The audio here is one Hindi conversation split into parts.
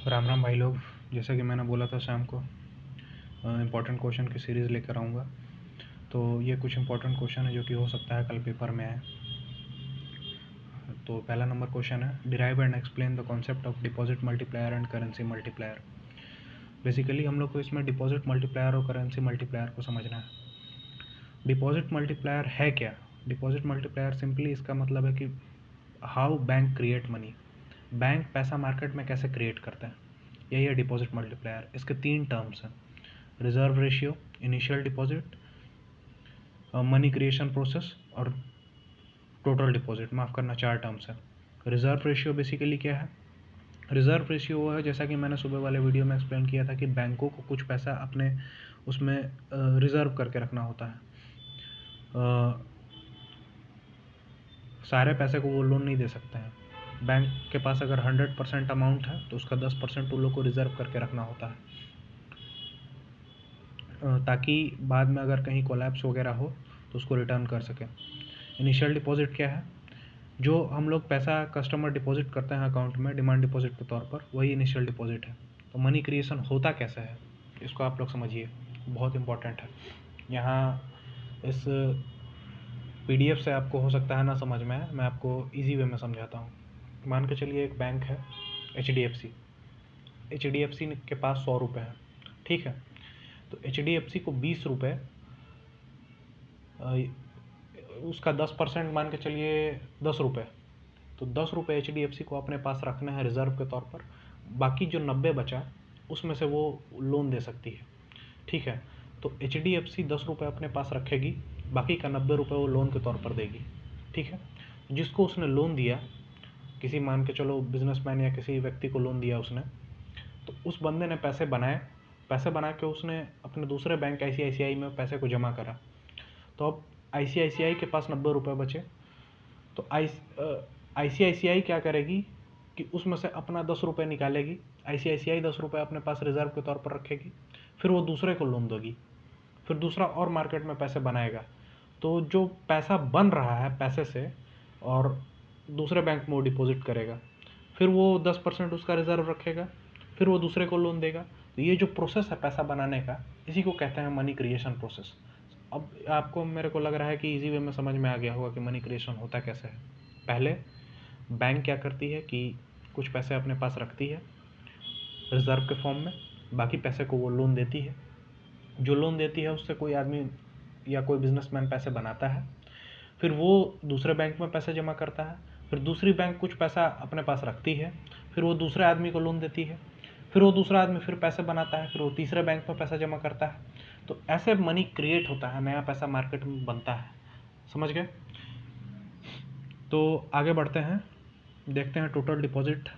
राम राम भाई लोग। जैसा कि मैंने बोला था शाम को इम्पोर्टेंट क्वेश्चन की सीरीज़ लेकर आऊँगा। तो ये कुछ इम्पोर्टेंट क्वेश्चन है जो कि हो सकता है कल पेपर में आए। तो पहला नंबर क्वेश्चन है, derive and explain the concept of deposit multiplier and currency multiplier. Basically हम लोग को इसमें डिपॉजिट मल्टीप्लायर और करेंसी मल्टीप्लायर को समझना है। डिपॉजिट मल्टीप्लायर है क्या? डिपॉजिट मल्टीप्लायर सिंपली इसका मतलब है कि how bank create money, bank पैसा मार्केट में कैसे क्रिएट करते हैं, यही है डिपॉजिट मल्टीप्लायर। इसके 3 टर्म्स हैं, reserve ratio, initial deposit, money creation process और टोटल डिपॉजिट। माफ़ करना, 4 टर्म्स है। रिजर्व रेशियो बेसिकली क्या है? रिजर्व रेशियो वो है, जैसा कि मैंने सुबह वाले वीडियो में एक्सप्लेन किया था, कि बैंकों को कुछ पैसा अपने उसमें रिजर्व करके रखना होता है। सारे पैसे को वो लोन नहीं दे सकते हैं। बैंक के पास अगर 100% अमाउंट है तो उसका 10% उन लोग को रिजर्व करके रखना होता है, ताकि बाद में अगर कहीं कोलैप्स वगैरह हो तो उसको रिटर्न कर सकें। इनिशियल डिपॉजिट क्या है? जो हम लोग पैसा कस्टमर डिपॉजिट करते हैं अकाउंट में डिमांड डिपॉजिट के तौर पर, वही इनिशियल डिपॉजिट है। तो मनी क्रिएशन होता कैसे है, इसको आप लोग समझिए, बहुत इंपॉर्टेंट है। यहाँ इस PDF से आपको हो सकता है ना समझ में आए, मैं आपको इजी वे में समझाता हूँ। मान के चलिए एक बैंक है HDFC। HDFC के पास 100 रुपये है, ठीक है। तो HDFC को 20 रुपये, उसका 10% मान के चलिए 10 रुपये, तो 10 रुपये HDFC को अपने पास रखना है रिज़र्व के तौर पर। बाकी जो 90 बचा उसमें से वो लोन दे सकती है, ठीक है। तो HDFC 10 रुपये अपने पास रखेगी, बाकी का 90 रुपये वो लोन के तौर पर देगी, ठीक है। जिसको उसने लोन दिया, किसी मान के चलो बिजनेसमैन या किसी व्यक्ति को लोन दिया उसने, तो उस बंदे ने पैसे बना के उसने अपने दूसरे बैंक ICICI में पैसे को जमा करा। तो अब ICICI के पास 90 रुपये बचे, तो ICICI क्या करेगी कि उसमें से अपना 10 रुपये निकालेगी। ICICI 10 रुपये अपने पास रिजर्व के तौर पर रखेगी, फिर वो दूसरे को लोन देगी, फिर दूसरा और मार्केट में पैसे बनाएगा। तो जो पैसा बन रहा है पैसे से, और दूसरे बैंक में वो डिपॉजिट करेगा, फिर वो 10% उसका रिजर्व रखेगा, फिर वो दूसरे को लोन देगा। तो ये जो प्रोसेस है पैसा बनाने का, इसी को कहते हैं मनी क्रिएशन प्रोसेस। अब आपको, मेरे को लग रहा है कि इजी वे में समझ में आ गया होगा कि मनी क्रिएशन होता कैसे है। पहले बैंक क्या करती है कि कुछ पैसे अपने पास रखती है रिजर्व के फॉर्म में, बाकी पैसे को वो लोन देती है। जो लोन देती है उससे कोई आदमी या कोई बिजनेसमैन पैसे बनाता है, फिर वो दूसरे बैंक में पैसे जमा करता है, फिर दूसरी बैंक कुछ पैसा अपने पास रखती है, फिर वो दूसरे आदमी को लोन देती है, फिर वो दूसरा आदमी फिर पैसे बनाता है, फिर वो तीसरे बैंक में पैसा जमा करता है। तो ऐसे मनी क्रिएट होता है, नया पैसा मार्केट में बनता है। समझ गए? तो आगे बढ़ते हैं, देखते हैं total deposit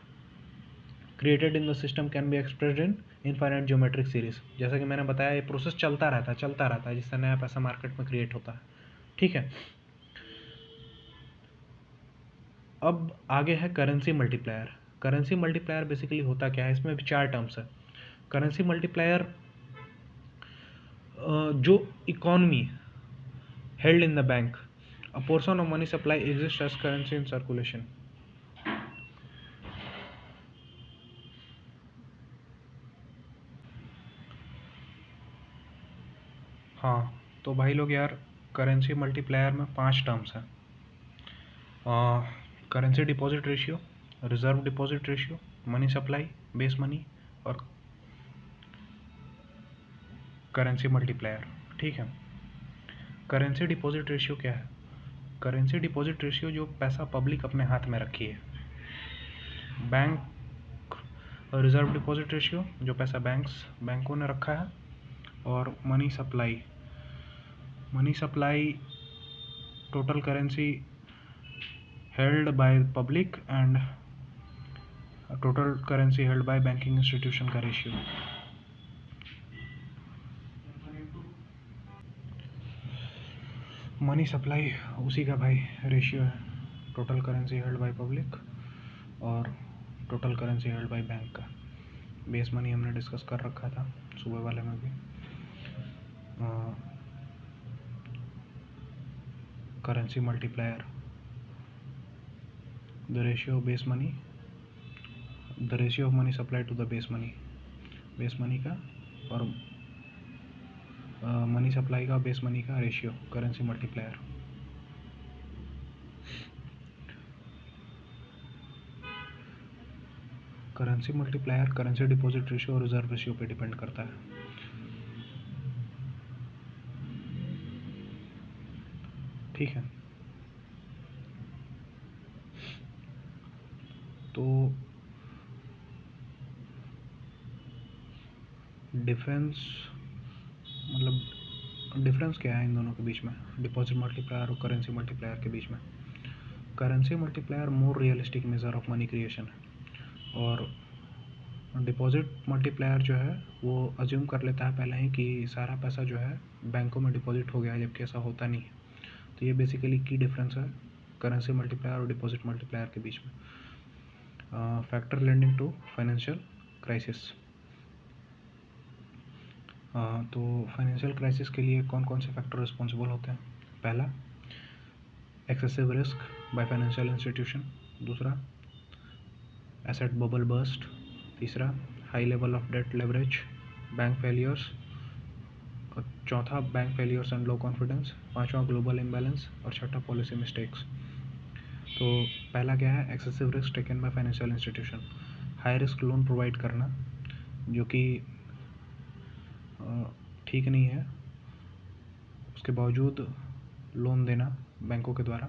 created in the system can be expressed in infinite geometric series. जैसा कि मैंने बताया, ये प्रोसेस चलता रहता है जिससे नया पैसा मार्केट में क्रिएट होता है, ठीक है। अब आगे है currency multiplier. Currency multiplier basically होता क्या है? इसमें भी 4 टर्म्स है। करेंसी मल्टीप्लायर, जो economy held in the bank, a portion of money supply exist as currency in circulation. हाँ, तो भाई लोग यार, करेंसी मल्टीप्लायर में 5 टर्म्स हैं। Currency deposit ratio, reserve deposit ratio, money supply, base money, और करेंसी मल्टीप्लायर, ठीक है। करेंसी डिपॉजिट रेशियो क्या है? करेंसी डिपॉजिट रेशियो जो पैसा पब्लिक अपने हाथ में रखी है। बैंक रिजर्व डिपॉजिट रेशियो, जो पैसा बैंकों ने रखा है। और money supply total currency held by public and total currency held by banking institution का रेशियो। मनी सप्लाई उसी का भाई रेशियो है, total currency held by public और total currency held by bank का। बेस मनी हमने डिस्कस कर रखा था सुबह वाले में भी। Currency multiplier, the ratio of base money the ratio of money supply to the base money का और मनी सप्लाई का बेस मनी का ratio, currency multiplier. Currency multiplier currency deposit ratio और रिजर्व रेशियो पे डिपेंड करता है। ठीक है, तो डिफरेंस क्या है इन दोनों के बीच में, डिपॉजिट मल्टीप्लायर और करेंसी मल्टीप्लायर के बीच में? Currency multiplier more realistic measure of money creation है, और डिपॉजिट मल्टीप्लायर जो है वो अज्यूम कर लेता है पहले ही कि सारा पैसा जो है बैंकों में डिपॉजिट हो गया है, जबकि ऐसा होता नहीं है। तो ये बेसिकली की डिफरेंस है करेंसी मल्टीप्लायर और डिपॉजिट मल्टीप्लायर के बीच में। Factor lending to financial crisis. तो फाइनेंशियल क्राइसिस के लिए कौन कौन से फैक्टर रिस्पॉन्सिबल होते हैं? पहला, excessive risk by financial institution. दूसरा, एसेट बबल बर्स्ट। तीसरा, high level of debt leverage, bank failures. और चौथा, bank failures and low confidence. पांचवा, ग्लोबल इम्बैलेंस। और छठा, पॉलिसी मिस्टेक्स। तो पहला क्या है? Excessive risk taken by financial institution, high risk loan provide करना जो कि ठीक नहीं है, उसके बावजूद लोन देना बैंकों के द्वारा,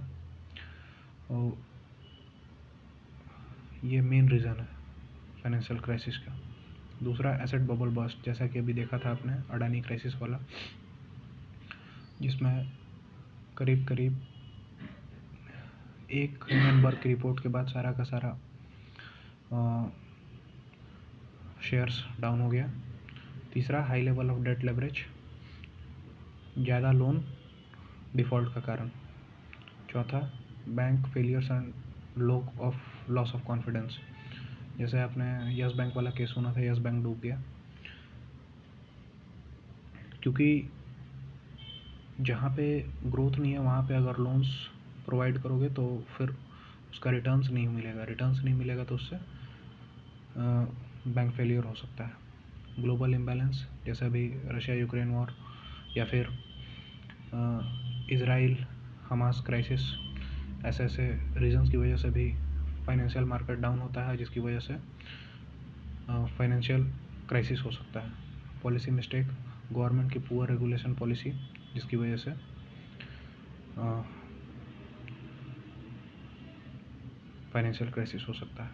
और ये मेन रीज़न है फाइनेंशियल क्राइसिस का। दूसरा, एसेट बबल बर्स्ट, जैसा कि अभी देखा था आपने अडानी क्राइसिस वाला, जिसमें करीब करीब एक हिंडनबर्ग की रिपोर्ट के बाद सारा का सारा शेयर्स डाउन हो गया। तीसरा, high level of debt leverage, ज़्यादा लोन डिफ़ॉल्ट का कारण। चौथा, bank failures and loss of confidence, जैसे आपने यस बैंक वाला केस सुना था, यस बैंक डूब गया क्योंकि जहाँ पे ग्रोथ नहीं है वहाँ पे अगर लोन्स प्रोवाइड करोगे तो फिर उसका रिटर्न्स नहीं मिलेगा, तो उससे बैंक फेलियर हो सकता है। ग्लोबल इम्बैलेंस, जैसे अभी रशिया यूक्रेन वॉर, या फिर इज़राइल हमास क्राइसिस, ऐसे रीजन्स की वजह से भी फाइनेंशियल मार्केट डाउन होता है, जिसकी वजह से फाइनेंशियल क्राइसिस हो सकता है। पॉलिसी मिस्टेक, गवर्नमेंट की पुअर रेगुलेशन पॉलिसी, जिसकी वजह से फाइनेंशियल क्राइसिस हो सकता है।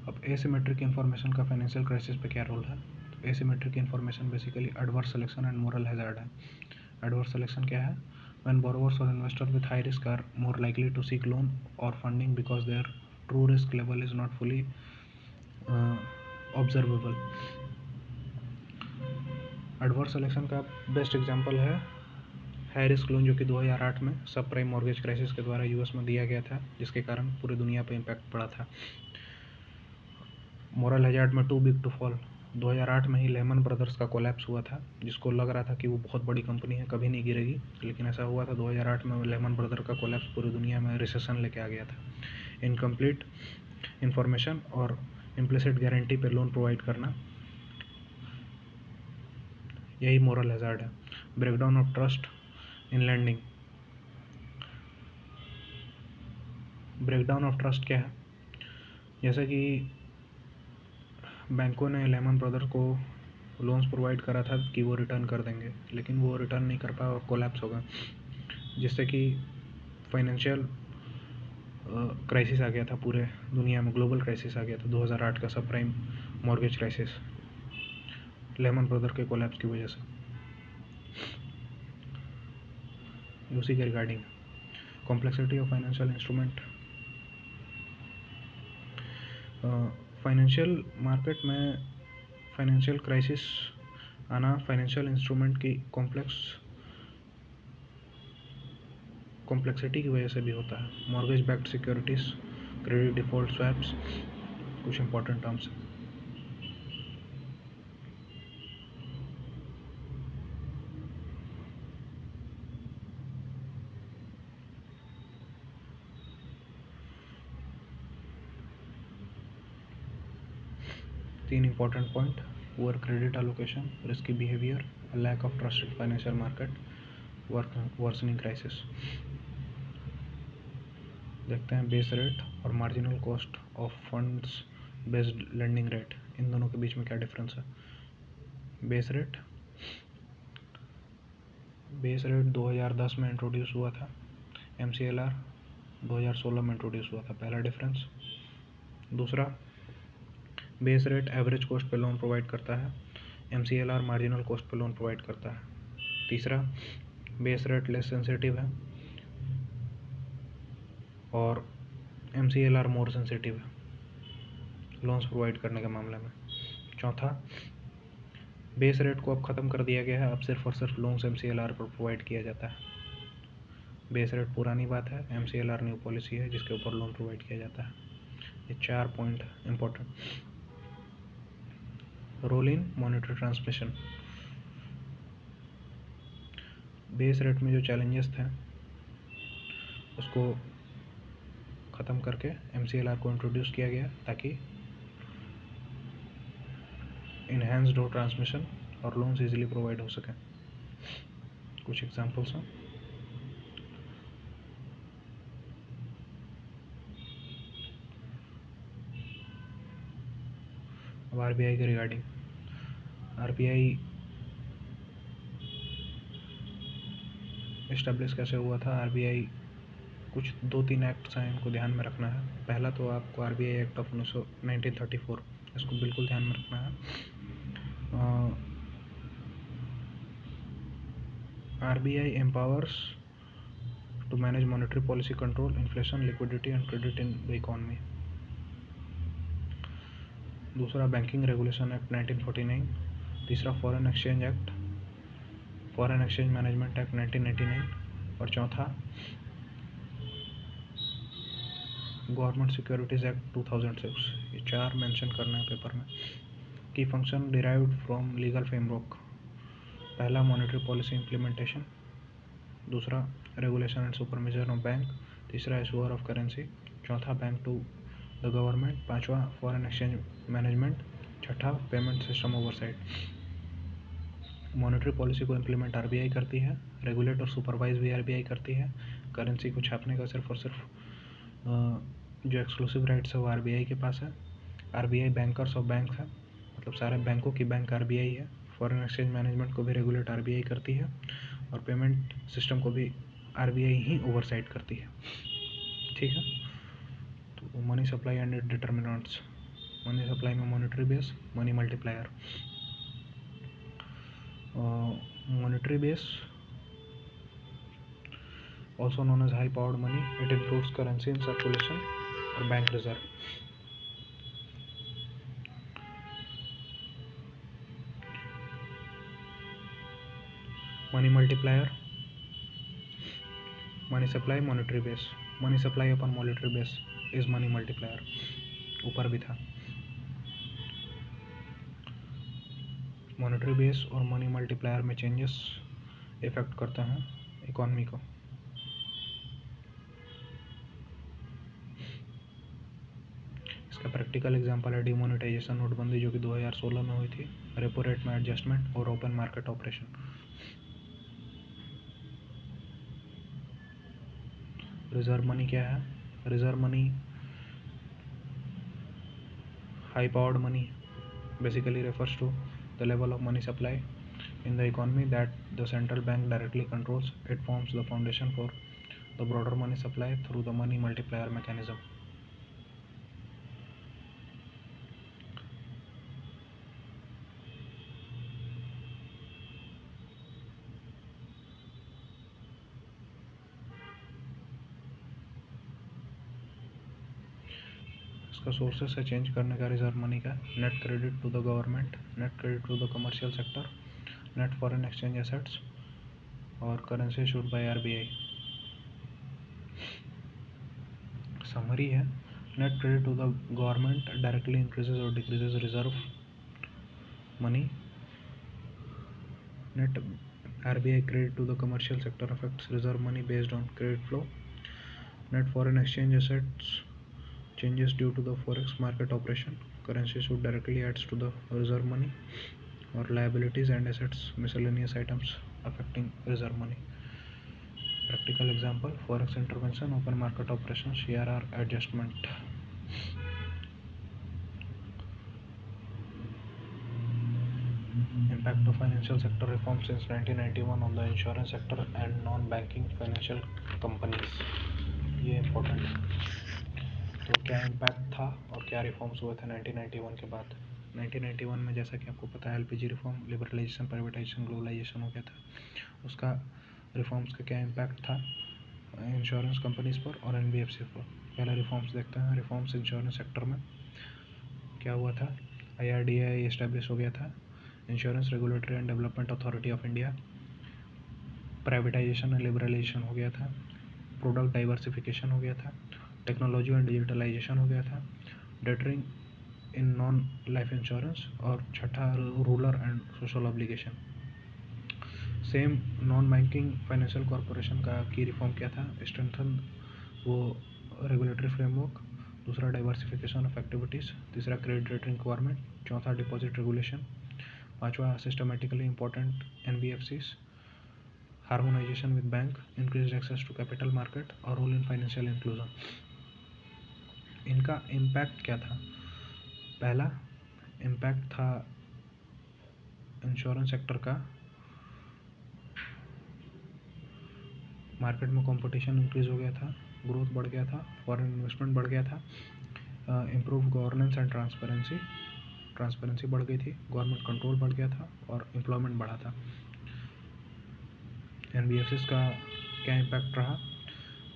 अब एसिमेट्रिक इन्फॉर्मेशन का फाइनेंशियल क्राइसिस पे क्या रोल है? तो asymmetric information basically adverse selection and moral hazard है। एडवर्स सिलेक्शन क्या है? When borrowers or investors with high risk are more likely to seek loan or funding because their true risk level is not fully observable. Adverse selection का बेस्ट एग्जांपल है हाई रिस्क लोन, जो कि 2008 में सब प्राइम मॉर्गेज क्राइसिस के द्वारा यूएस में दिया गया था, जिसके कारण पूरी दुनिया पर इम्पैक्ट पड़ा था। मोरल हैज़ार्ड में टू बिग टू फॉल, 2008 में ही लेमन ब्रदर्स का कोलैप्स हुआ था, जिसको लग रहा था कि वो बहुत बड़ी कंपनी है, कभी नहीं गिरेगी, लेकिन ऐसा हुआ था 2008 में लेमन ब्रदर का कोलैप्स पूरी दुनिया में रिसेशन लेके आ गया था। इनकम्प्लीट इन्फॉर्मेशन और इम्प्लिसिट गारंटी पे लोन प्रोवाइड करना, यही मोरल हैज़ार्ड है। Breakdown of trust in lending. Breakdown of trust क्या है? जैसे कि बैंकों ने लेमन ब्रदर को लोन्स प्रोवाइड करा था कि वो रिटर्न कर देंगे, लेकिन वो रिटर्न नहीं कर पाया और कोलैप्स हो गए, जिससे कि फाइनेंशियल क्राइसिस आ गया था पूरे दुनिया में, ग्लोबल क्राइसिस आ गया था 2008 का सब prime mortgage crisis, lemon brother के कोलैप्स की वजह से। उसी के regarding complexity of financial instrument. Financial market में फाइनेंशियल क्राइसिस आना फाइनेंशियल इंस्ट्रूमेंट की कॉम्प्लेक्सिटी की वजह से भी होता है। Mortgage backed securities, credit default swaps, कुछ इंपॉर्टेंट टर्म्स हैं। 3 important point: poor credit allocation, risky behavior, a lack of trusted financial market, worsening crisis. देखते हैं बेस रेट और marginal cost of funds based lending rate, इन दोनों के बीच में क्या डिफरेंस है। बेस रेट 2010 में इंट्रोड्यूस हुआ था, MCLR 2016 में इंट्रोड्यूस हुआ था, पहला डिफरेंस। दूसरा, बेस रेट एवरेज कॉस्ट पे लोन प्रोवाइड करता है, MCLR मार्जिनल कॉस्ट पे लोन प्रोवाइड करता है। तीसरा, बेस रेट लेस सेंसिटिव है और MCLR मोर सेंसिटिव है लोन्स प्रोवाइड करने के मामले में। चौथा, बेस रेट को अब ख़त्म कर दिया गया है, अब सिर्फ और सिर्फ लोन्स MCLR पर प्रोवाइड किया जाता है। बेस रेट पुरानी बात है, MCLR न्यू पॉलिसी है जिसके ऊपर लोन प्रोवाइड किया जाता है। ये 4 point important. Role in monetary transmission. Base rate में जो चैलेंजेस थे उसको ख़त्म करके MCLR को इंट्रोड्यूस किया गया ताकि इन्हेंस्ड हो ट्रांसमिशन और लोन्स इजीली प्रोवाइड हो सकें। कुछ एग्जांपल्स हैं। अब RBI के रिगार्डिंग, RBI इस्टेब्लिश कैसे हुआ था। RBI कुछ 2-3 एक्ट्स हैं, इनको ध्यान में रखना है। पहला तो आपको RBI एक्ट ऑफ 1934, इसको बिल्कुल ध्यान में रखना है। RBI empowers to manage monetary policy, control inflation, liquidity and credit in the economy. दूसरा, बैंकिंग रेगुलेशन एक्ट 1949। तीसरा, foreign exchange act, foreign exchange management act 1999। और चौथा, गवर्नमेंट सिक्योरिटीज एक्ट 2006। ये 4 मेंशन करना है पेपर में। की function derived from legal framework. पहला, मॉनेटरी पॉलिसी इम्प्लीमेंटेशन। दूसरा, regulation and supervision of bank. तीसरा, इशूअर ऑफ करेंसी। चौथा, बैंक टू द गवर्नमेंट। पांचवा, फॉरेन एक्सचेंज मैनेजमेंट। छठा, payment system oversight. Monetary policy को इम्प्लीमेंट RBI करती है, रेगुलेट और सुपरवाइज भी RBI करती है। करेंसी को छापने का सिर्फ और सिर्फ जो एक्सक्लूसिव राइट्स है वो RBI के पास है। RBI बैंकर्स ऑफ बैंक है, मतलब सारे बैंकों की बैंक RBI है। फॉरेन एक्सचेंज मैनेजमेंट को भी रेगुलेट RBI करती है और पेमेंट सिस्टम को भी RBI ही ओवरसाइट करती है। ठीक है, तो money supply and it determinants. Money supply में monetary base, money multiplier. Monetary base also known as high powered money, it includes currency in circulation और bank reserve. Money multiplier, money supply, monetary base. Money supply upon monetary base is money multiplier, ऊपर भी था। मॉनेटरी बेस और मनी मल्टीप्लायर में चेंजेस इफेक्ट करते हैं इकॉनमी को। इसका प्रैक्टिकल एग्जांपल है डिमोनेटाइजेशन, नोटबंदी जो कि 2016 में हुई थी, रेपो रेट में एडजस्टमेंट और open market operation. Reserve money क्या है। Reserve money high powered money basically refers to the level of money supply in the economy that the central bank directly controls. It forms the foundation for the broader money supply through the money multiplier mechanism. इसका सोर्सेस है चेंज करने का रिजर्व मनी का। Net credit to the government, net credit to the commercial sector, net foreign exchange assets और currency issued by RBI। Summary है, net credit to the government directly increases और decreases reserve money. Net RBI credit to the commercial sector affects reserve money based on credit flow. Net foreign exchange assets changes due to the forex market operation. Currency issued directly adds to the reserve money, or liabilities and assets, miscellaneous items affecting reserve money. Practical example: forex intervention, open market operations, CRR adjustment. Impact of financial sector reform since 1991 on the insurance sector and non-banking financial companies. ये इम्पोर्टेंट है। तो क्या इम्पैक्ट था और क्या रिफॉर्म्स हुए थे 1991 के बाद। 1991 में जैसा कि आपको पता है LPG reform, liberalisation, privatisation, globalisation हो गया था। उसका रिफॉर्म्स का क्या इम्पैक्ट था इंश्योरेंस कंपनीज पर और एनबीएफसी पर। पहले रिफॉर्म्स देखते हैं। रिफॉर्म्स इंश्योरेंस सेक्टर में क्या हुआ था। IRDAI इस्टेब्लिश हो गया था, insurance regulatory and development authority of India. Privatisation and liberalisation हो गया था, प्रोडक्ट डाइवर्सिफिकेशन हो गया था, टेक्नोलॉजी एंड डिजिटलाइजेशन हो गया था, deterring in non life insurance, और छठा rural and social obligation. Same non banking financial corporation का की रिफॉर्म क्या था, स्ट्रेंथन वो रेगुलेटरी फ्रेमवर्क, दूसरा डाइवर्सिफिकेशन ऑफ एक्टिविटीज़, तीसरा क्रेडिट रेटिंग रिक्वायरमेंट, चौथा डिपॉजिट रेगुलेशन, पांचवा systematically important NBFCs, harmonisation with bank, increased access to capital market और रोल इन फाइनेंशियल इंक्लूजन। इनका इम्पैक्ट क्या था। पहला इम्पैक्ट था इंश्योरेंस सेक्टर का, मार्केट में कंपटीशन इंक्रीज हो गया था, ग्रोथ बढ़ गया था, फॉरेन इन्वेस्टमेंट बढ़ गया था, इम्प्रूव गवर्नेंस एंड ट्रांसपेरेंसी बढ़ गई थी, गवर्नमेंट कंट्रोल बढ़ गया था और एम्प्लॉयमेंट बढ़ा था। एनबीएफसीज का क्या इम्पैक्ट रहा,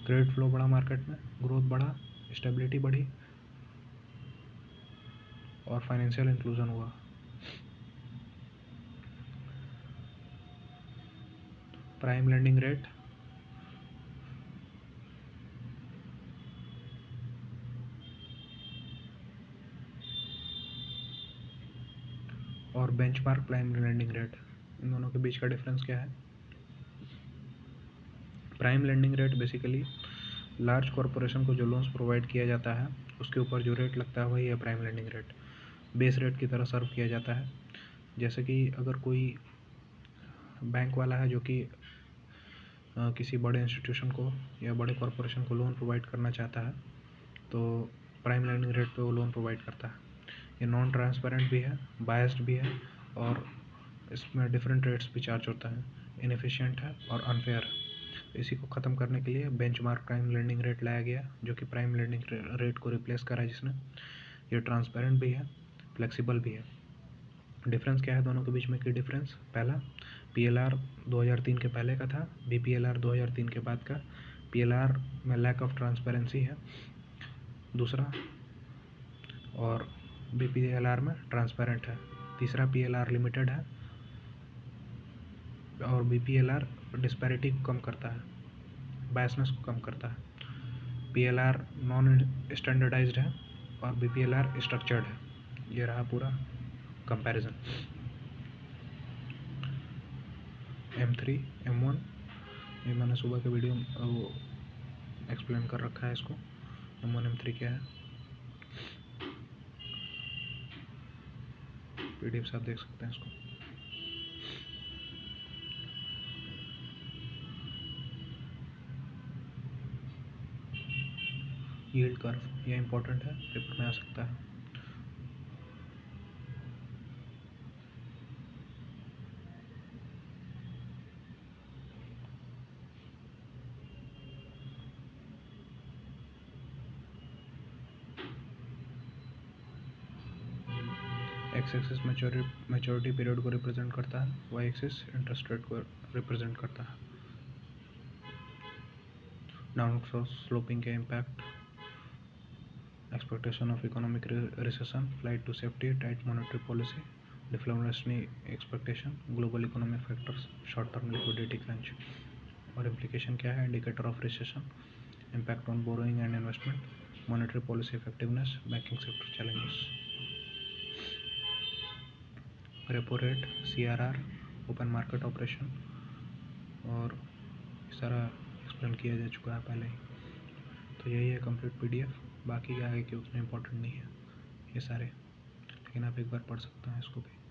क्रेडिट फ्लो बढ़ा, मार्केट में ग्रोथ बढ़ा, स्टेबिलिटी बढ़ी और फाइनेंशियल इंक्लूजन हुआ। प्राइम लेंडिंग रेट, और बेंचमार्क प्राइम लेंडिंग रेट, इन दोनों के बीच का डिफरेंस क्या है। Prime lending rate basically large corporation को जो लोन्स प्रोवाइड किया जाता है उसके ऊपर जो रेट लगता है वही है prime lending rate. Base rate की तरह सर्व किया जाता है। जैसे कि अगर कोई बैंक वाला है जो कि किसी बड़े इंस्टीट्यूशन को या बड़े कॉरपोरेशन को लोन प्रोवाइड करना चाहता है तो प्राइम लेंडिंग रेट पे वो लोन प्रोवाइड करता है। ये नॉन ट्रांसपेरेंट भी है, बायस्ड भी है और इसमें डिफरेंट रेट्स भी चार्ज होता है, इनएफिशिएंट है और अनफेयर है। इसी को ख़त्म करने के लिए बेंचमार्क प्राइम लेंडिंग रेट लाया गया जो कि प्राइम लेंडिंग रेट को रिप्लेस करा है जिसने। ये ट्रांसपेरेंट भी है, फ्लेक्सिबल भी है। डिफरेंस क्या है दोनों के बीच में की डिफरेंस। पहला PLR 2003 के पहले का था, BPLR 2003 के बाद का। PLR में लैक ऑफ ट्रांसपेरेंसी है दूसरा, और BPLR में ट्रांसपेरेंट है। तीसरा PLR लिमिटेड है और BPLR डिस्पैरिटी को कम करता है, बायसनेस को कम करता है। PLR नॉन स्टैंडर्डाइज्ड है और BPLR स्ट्रक्चर्ड है। ये रहा पूरा कंपैरिजन। M3 M1 ये मैंने सुबह के वीडियो वो एक्सप्लेन कर रखा है इसको। M1 M3 क्या है, PDF से आप देख सकते हैं इसको। यील्ड कर्व ये इंपॉर्टेंट है, पेपर में आ सकता है। एक्स एक्सिस मैच्योरिटी पीरियड को रिप्रेजेंट करता है, वाई एक्सिस इंटरेस्ट रेट को रिप्रेजेंट करता है। डाउन स्लोपिंग के impact, expectation of economic recession, flight to safety, tight monetary policy, deflationary expectation, global economic factors, short term liquidity crunch। और implication क्या है, indicator of recession, impact on borrowing and investment, monetary policy effectiveness, banking sector challenges। Repo rate, CRR, open market operation, और सारा एक्सप्लेन किया जा चुका है पहले ही। तो यही है कंप्लीट PDF। बाकी क्या है कि उतना इम्पोर्टेंट नहीं है ये सारे, लेकिन आप एक बार पढ़ सकते हैं इसको भी।